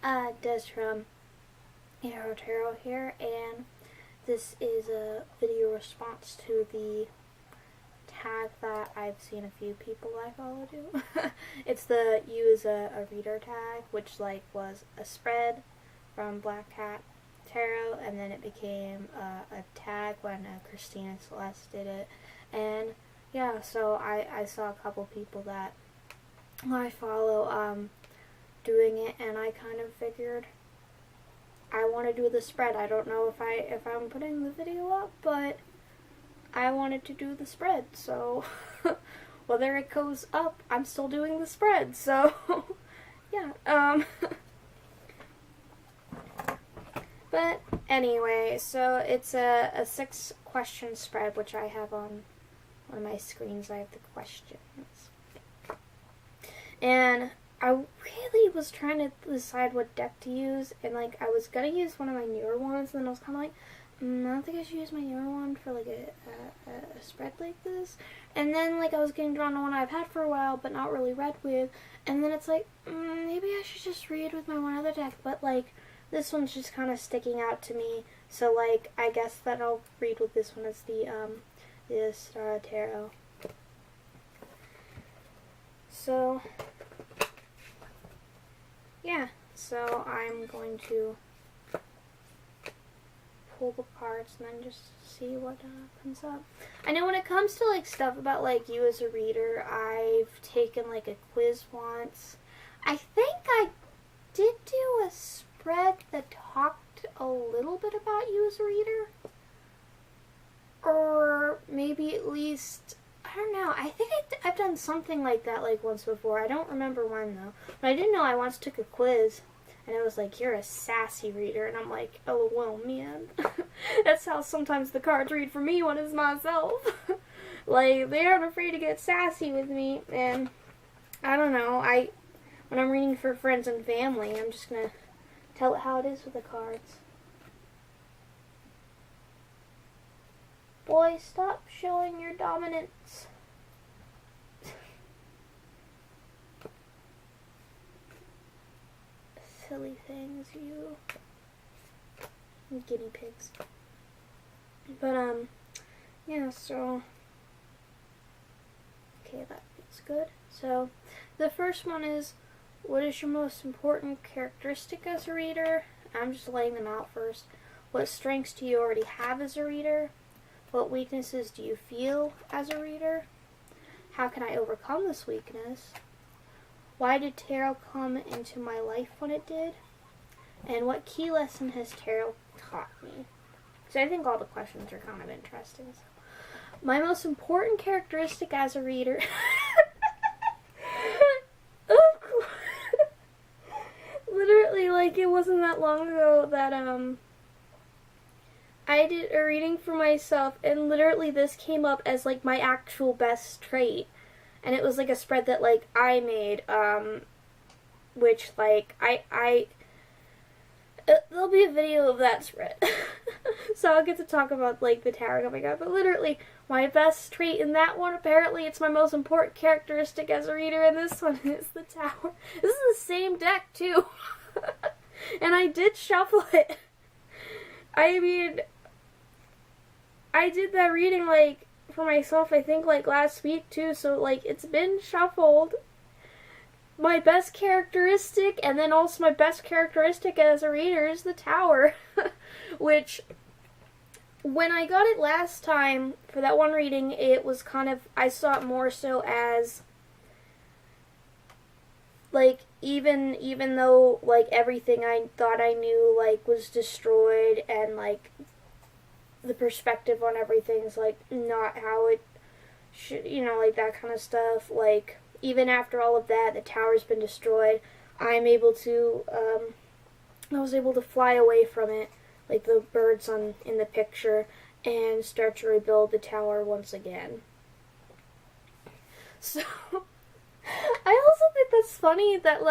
Des from Aro-Tarot here, and this is a video response to the tag that I've seen a few people I follow do. It's the YouAsAReader tag, which was a spread from Black Cat Tarot, and then it became a tag when Christine Celeste did it. And yeah, so I saw a couple people that I follow doing it, and I kind of figured I want to do the spread. I don't know if I'm putting the video up, but I wanted to do the spread, so whether it goes up, I'm still doing the spread, so yeah. But anyway, so it's a 6-question spread, which I have on one of my screens. I have the questions. And I really was trying to decide what deck to use, and I was gonna use one of my newer ones, and then I was kind of like, I don't think I should use my newer one for a spread like this. And then I was getting drawn to one I've had for a while but not really read with, and then it's maybe I should just read with my one other deck, but this one's just kind of sticking out to me, so I guess that I'll read with this one as the Aro-Tarot. So yeah, so I'm going to pull the cards and then just see what comes up. I know when it comes to stuff about you as a reader, I've taken a quiz once. I think I did do a spread that talked a little bit about you as a reader, or maybe at least, I don't know, I think I've done something like that once before. I don't remember when though, but I did know I once took a quiz and it was you're a sassy reader, and I'm like, oh well, man. That's how sometimes the cards read for me when it's myself. They aren't afraid to get sassy with me, and I don't know, when I'm reading for friends and family, I'm just gonna tell it how it is with the cards. Boy, stop showing your dominance. Silly things, you guinea pigs. But yeah, so okay, that feels good. So the first one is, what is your most important characteristic as a reader? I'm just laying them out first. What strengths do you already have as a reader? What weaknesses do you feel as a reader? How can I overcome this weakness? Why did tarot come into my life when it did? And what key lesson has tarot taught me? So I think all the questions are kind of interesting. So, my most important characteristic as a reader. Literally, it wasn't that long ago that I did a reading for myself, and literally this came up as my actual best trait, and it was a spread that I made, which there'll be a video of that spread. So I'll get to talk about the tarot coming up, but literally my best trait in that one, apparently it's my most important characteristic as a reader, and this one is the Tower. This is the same deck too. And I did shuffle it. I mean, I did that reading for myself, I think last week too, so it's been shuffled. My best characteristic, and then also my best characteristic as a reader, is the Tower. Which, when I got it last time for that one reading, it was kind of, I saw it more so as even though everything I thought I knew was destroyed, and the perspective on everything's not how it should, that kind of stuff. Even after all of that, the tower's been destroyed. I'm able to, I was able to fly away from it, the birds in the picture, and start to rebuild the tower once again. So, I also think that's funny that,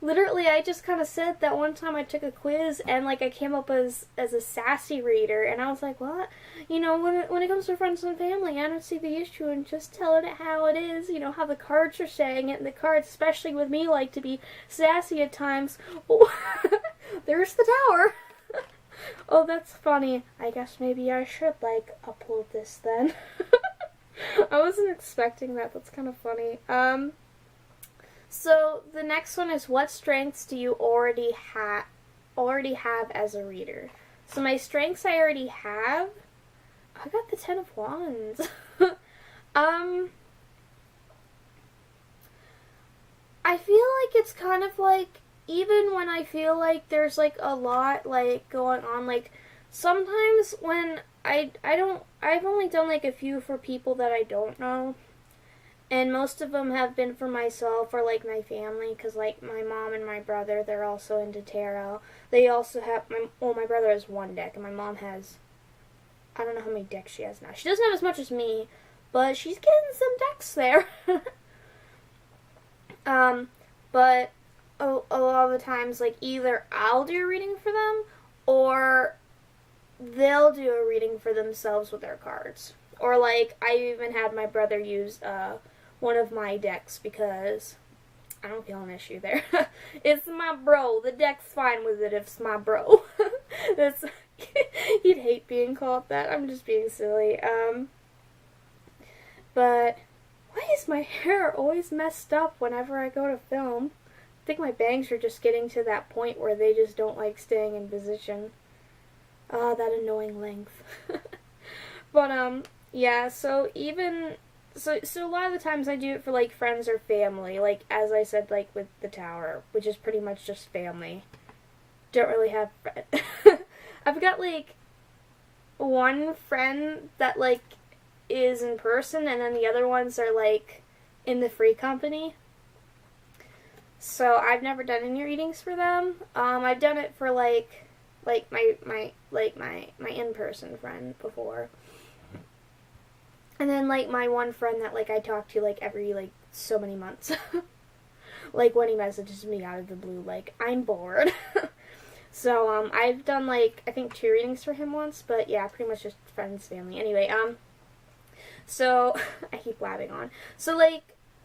literally, I just kind of said that one time I took a quiz and like I came up as a sassy reader, and I was like, what? You know, when it comes to friends and family, I don't see the issue in just telling it how it is. You know, how the cards are saying it, and the cards, especially with me, like to be sassy at times. Oh, there's the tower. Oh, that's funny. I guess maybe I should like upload this then. I wasn't expecting that. That's kind of funny. So the next one is, what strengths do you already have as a reader? So my strengths I already have. I got the 10 of Wands. I feel like it's kind of like, even when I feel like there's like a lot like going on, like sometimes when I've only done like a few for people that I don't know. And most of them have been for myself or, like, my family, because, like, my mom and my brother, they're also into tarot. They also have, my brother has one deck, and my mom has, I don't know how many decks she has now. She doesn't have as much as me, but she's getting some decks there. But a lot of the times, like, either I'll do a reading for them, or they'll do a reading for themselves with their cards. Or, like, I even had my brother use, one of my decks because I don't feel an issue there. It's my bro. The deck's fine with it if it's my bro. That's he'd hate being called that. I'm just being silly. But why is my hair always messed up whenever I go to film? I think my bangs are just getting to that point where they just don't like staying in position. Ah, that annoying length. But yeah, so even So a lot of the times I do it for, like, friends or family, like, as I said, like, with the tower, which is pretty much just family. Don't really have friends. I've got, like, one friend that, like, is in person, and then the other ones are, like, in the free company. So I've never done any readings for them. I've done it for, like my in-person friend before. And then, like, my one friend that, like, I talk to, like, every, like, so many months. Like, when he messages me out of the blue, like, I'm bored. So, I've done, like, I think 2 readings for him once, but, yeah, pretty much just friends, family. Anyway, so, I keep blabbing on. So, like,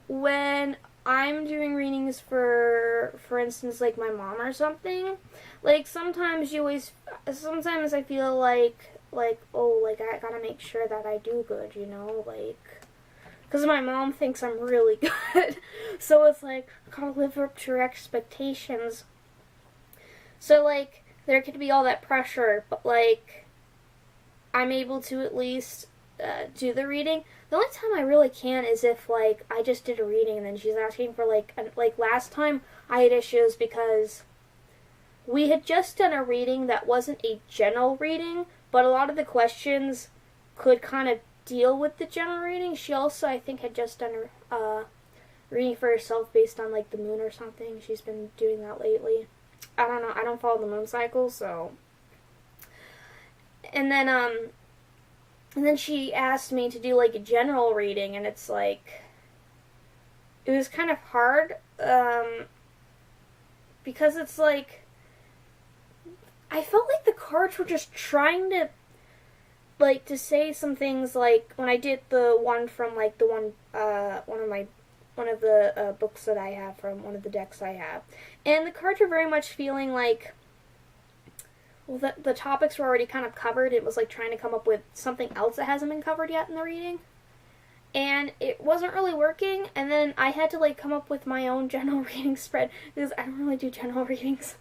when I'm doing readings for instance, like, my mom or something, like, sometimes I feel like, oh, like, I gotta make sure that I do good, you know, like, because my mom thinks I'm really good, so it's like, I gotta live up to her expectations. So, like, there could be all that pressure, but, like, I'm able to at least do the reading. The only time I really can't is if, like, I just did a reading and then she's asking for, like, last time I had issues because we had just done a reading that wasn't a general reading, but a lot of the questions could kind of deal with the general reading. She also, I think, had just done a reading for herself based on, like, the moon or something. She's been doing that lately. I don't know. I don't follow the moon cycle, so. And then she asked me to do, like, a general reading, and it's, like, it was kind of hard, because it's, like, I felt like the cards were just trying to, like, to say some things, like, when I did the one from, like, one of the books that I have from one of the decks I have. And the cards are very much feeling like, well, the topics were already kind of covered. It was like trying to come up with something else that hasn't been covered yet in the reading. And it wasn't really working, and then I had to, like, come up with my own general reading spread, because I don't really do general readings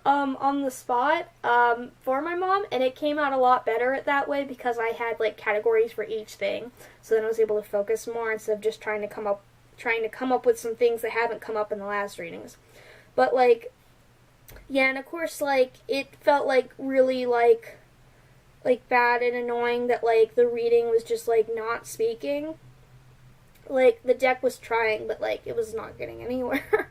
on the spot for my mom, and it came out a lot better that way because I had, like, categories for each thing, so then I was able to focus more instead of just trying to come up with some things that haven't come up in the last readings. But, like, yeah, and of course, like, it felt, like, really, like, bad and annoying that, like, the reading was just, like, not speaking. Like, the deck was trying, but, like, it was not getting anywhere.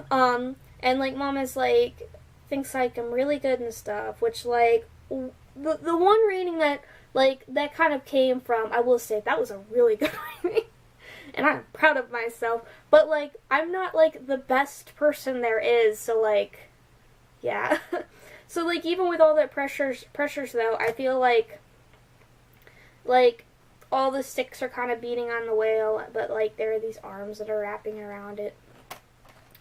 And, like, Mom is, like, thinks, like, I'm really good and stuff, which, like, the one reading that, like, that kind of came from, I will say, that was a really good reading. and I'm proud of myself. But, like, I'm not, like, the best person there is, so, like, yeah. So, like, even with all that pressures, though, I feel like, all the sticks are kind of beating on the whale, but, like, there are these arms that are wrapping around it.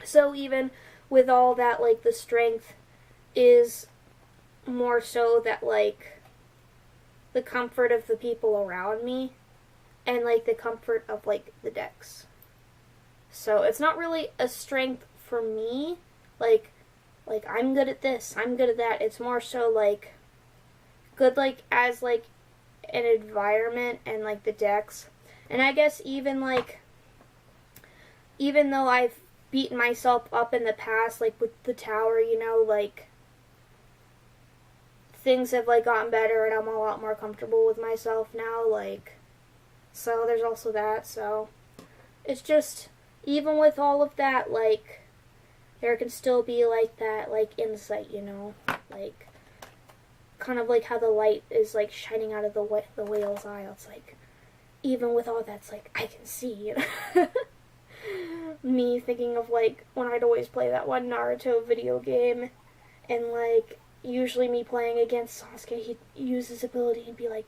So even with all that, like, the strength is more so that, like, the comfort of the people around me and, like, the comfort of, like, the decks. So it's not really a strength for me, like, I'm good at this, I'm good at that. It's more so, like, good, like, as, like, an environment and, like, the decks. And I guess even, like, even though I've beaten myself up in the past, like, with the tower, you know, like, things have, like, gotten better and I'm a lot more comfortable with myself now, like, so there's also that. So it's just, even with all of that, like, there can still be, like, that, like, insight, you know, like, kind of like how the light is, like, shining out of the whale's eye. It's like, even with all that, it's like, I can see, you know. Me thinking of, like, when I'd always play that one Naruto video game, and, like, usually me playing against Sasuke, he'd use his ability and be like,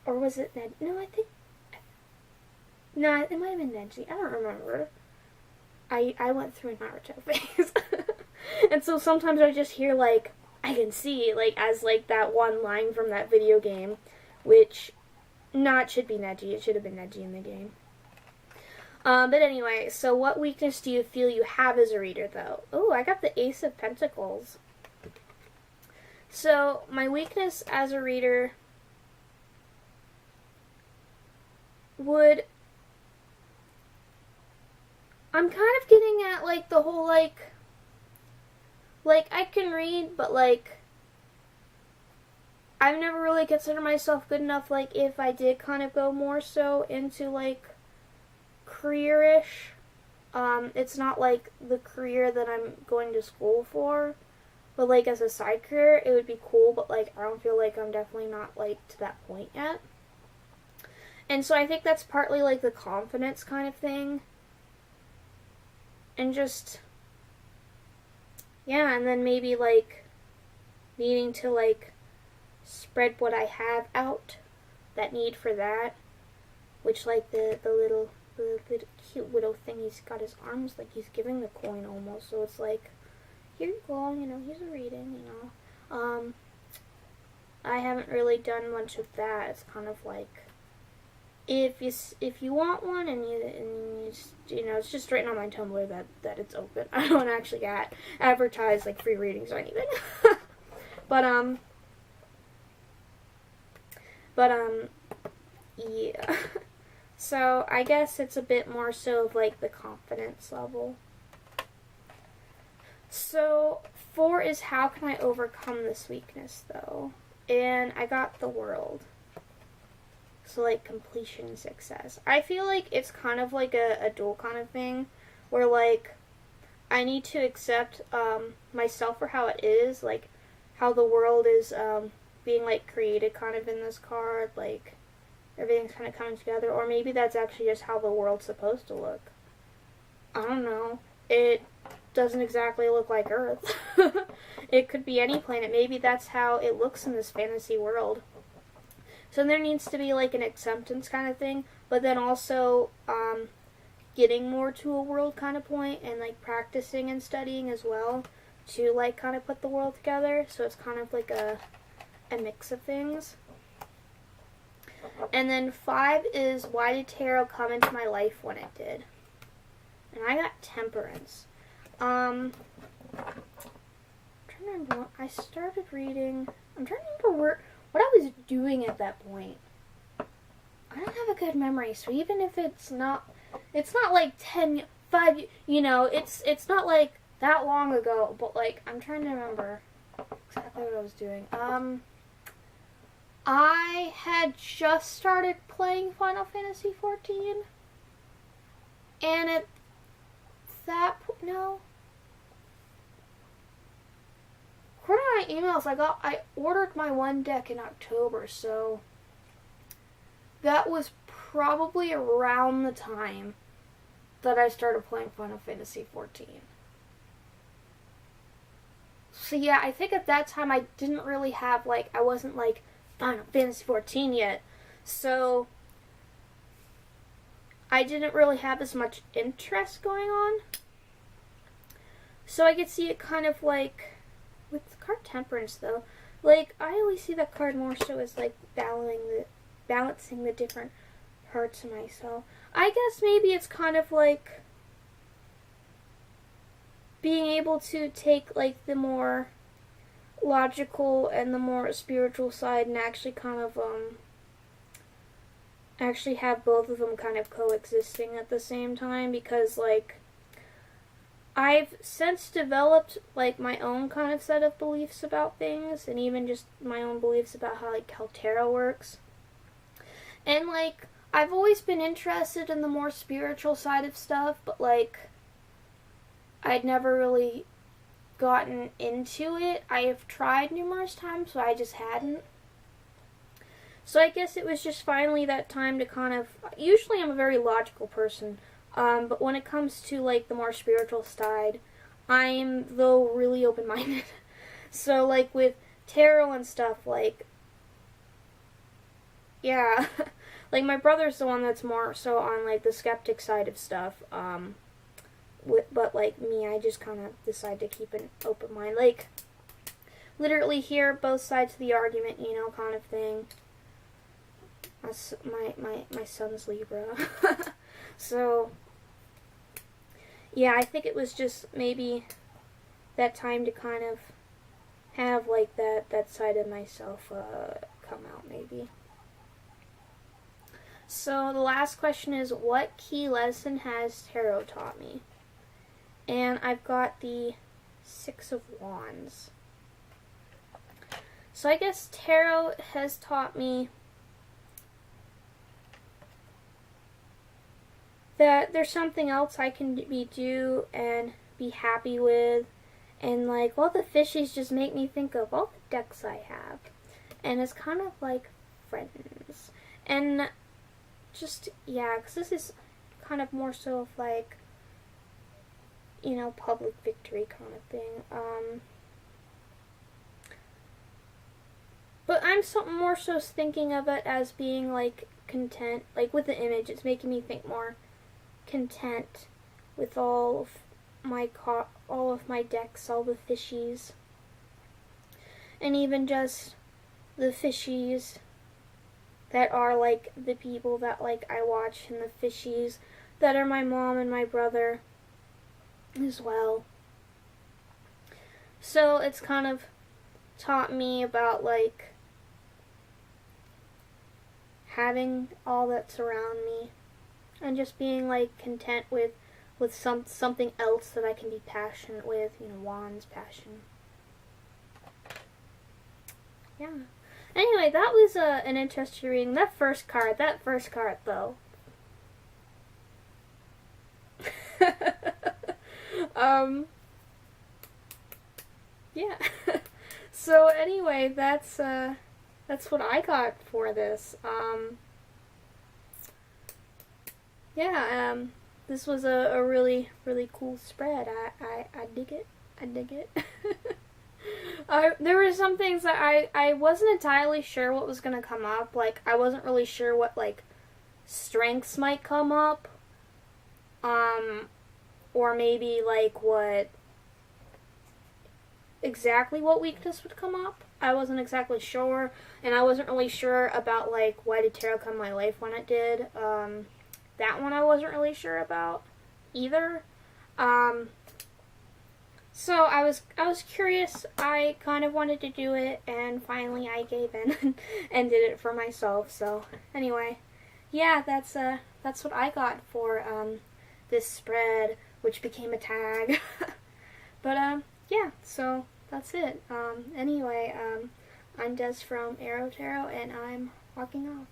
or was it Ned? No, I think, no, it might have been Neji. I don't remember. I went through a Naruto phase. And so sometimes I just hear, like, I can see, like, as, like, that one line from that video game, which, no, it should be Neji. It should have been Neji in the game. But anyway, so what weakness do you feel you have as a reader, though? Oh, I got the Ace of Pentacles. So, my weakness as a reader would... I'm kind of getting at, like, the whole, like, I can read, but, like, I've never really considered myself good enough, like, if I did kind of go more so into, like, career-ish. It's not, like, the career that I'm going to school for, but, like, as a side career, it would be cool, but, like, I don't feel like I'm definitely not, like, to that point yet. And so I think that's partly, like, the confidence kind of thing. And just, yeah, and then maybe, like, needing to, like, spread what I have out, that need for that, which, like, the little cute widow thing, he's got his arms, like, he's giving the coin almost, so it's like, here you go, you know, he's a reading, you know. I haven't really done much of that. It's kind of like, if you want one and you know, it's just written on my Tumblr that it's open. I don't actually advertise, like, free readings or anything. but yeah. So I guess it's a bit more so of, like, the confidence level. So 4 is how can I overcome this weakness, though? And I got the World. So, like, completion and success. I feel like it's kind of like a dual kind of thing, where, like, I need to accept myself for how it is, like, how the world is being, like, created kind of in this card, like, everything's kind of coming together, or maybe that's actually just how the world's supposed to look. I don't know. It doesn't exactly look like Earth. It could be any planet. Maybe that's how it looks in this fantasy world. So there needs to be, like, an acceptance kind of thing, but then also getting more to a world kind of point and, like, practicing and studying as well to, like, kind of put the world together. So it's kind of like a mix of things. And then 5 is, why did tarot come into my life when it did? And I got Temperance. I'm trying to remember what I started reading. I'm trying to remember what I was doing at that point. I don't have a good memory, so even if it's not like 5, you know, it's not like that long ago, but, like, I'm trying to remember exactly what I was doing. I had just started playing Final Fantasy 14, and at that point, no. According to my emails, I ordered my one deck in October, so that was probably around the time that I started playing Final Fantasy 14. So yeah, I think at that time I didn't really have, like, I wasn't, like, Final Fantasy 14 yet. So I didn't really have as much interest going on. So I could see it kind of like, with the card Temperance though, like, I always see that card more so as, like, balancing the different parts of myself. I guess maybe it's kind of like being able to take, like, the more logical and the more spiritual side and actually kind of, actually have both of them kind of coexisting at the same time, because, like, I've since developed, like, my own kind of set of beliefs about things, and even just my own beliefs about how, like, how tarot works. And, like, I've always been interested in the more spiritual side of stuff, but, like, I'd never really gotten into it. I have tried numerous times, but I just hadn't. So I guess it was just finally that time to kind of, usually I'm a very logical person, but when it comes to, like, the more spiritual side, I'm, though, really open-minded. So, like, with tarot and stuff, like, yeah, like, my brother's the one that's more so on, like, the skeptic side of stuff, but, like, me, I just kind of decide to keep an open mind, like, literally hear both sides of the argument, you know, kind of thing. My son's Libra. So, yeah, I think it was just maybe that time to kind of have, like, that side of myself come out, maybe. So the last question is, what key lesson has tarot taught me? And I've got the Six of Wands. So I guess tarot has taught me that there's something else I can do and be happy with, and, like, all the fishies just make me think of all the decks I have, and it's kind of like friends, and just, yeah, because this is kind of more so of, like, you know, public victory kind of thing, but I'm more so thinking of it as being, like, content, like, with the image, it's making me think more content with all of my decks, all the fishies, and even just the fishies that are, like, the people that, like, I watch, and the fishies that are my mom and my brother as well. So it's kind of taught me about, like, having all that's around me, and just being, like, content with something else that I can be passionate with, you know, Wands, passion. Yeah. Anyway, that was an interesting reading. That first card, though. Yeah. So anyway, that's what I got for this. Yeah, this was a really, really cool spread. I dig it. I dig it. There were some things that I wasn't entirely sure what was going to come up. Like, I wasn't really sure what, like, strengths might come up. Or maybe, like, exactly what weakness would come up. I wasn't exactly sure. And I wasn't really sure about, like, why did tarot come in my life when it did. That one I wasn't really sure about either. So I was curious. I kind of wanted to do it, and finally I gave in and did it for myself. So anyway, yeah, that's what I got for this spread, which became a tag. But yeah, so that's it. Anyway, I'm Des from Aro-Tarot, and I'm walking off.